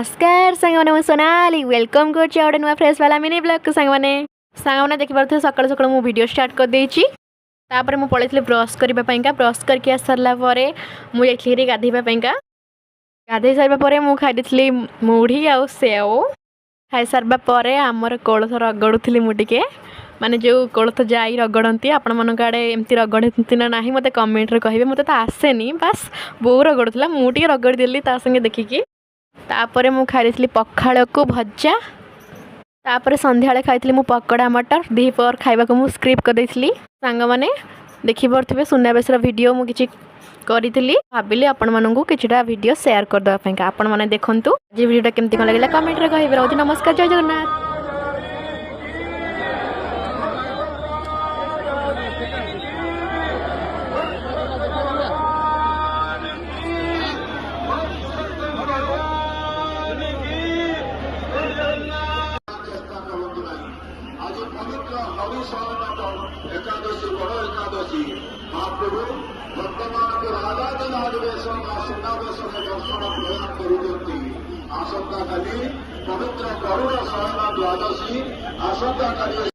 नमस्कार सांगने मुझे सोनाली वेलकम कर नुआ फ्रेश वाला मिनी ब्लॉग को सांगने देखिए सकाल सकाल मु वीडियो स्टार्ट कर देची तापर मु पळैथि ब्रश करने ब्रश करके आस सारा मुझे गाधेवाईका गाधे सारा मु खाई मुढ़ी आ सेव खाई सारा पर आमर कोलथ रगड़ुली मुझे माने जो कोलथ जाई रगड़ती आपण मन आड़े एमती रगड़ती ना ना मत कमेंट कहे मत तो आसेनी बास बो रगड़ूला मुझे रगड़देली संगे देखिकी तापर मु खाई पखाड़ को भजा तापर संध्या खाई मु पकड़ा मटर दीपर खाइबा को मु स्क्रिप कर देइछली सांग माने देखि परथिबे सुन्नाबेसर वीडियो मु किछि करितली भाबिली आपण माननकु किछिटा वीडियो शेयर कर दवा पयका आपण माने देखंतु जे वीडियोटा केमति कोन लागला कमेंट रे कहिबे रहउती नमस्कार जय जगन्नाथ। एकादशी बड़ एकादशी महाप्रभु वर्तमान के राजाधन अधिवेशन सुनावेशन दर्शन प्रदान कर आसंता काली पवित्र करुण शयन द्वादशी आसंता काली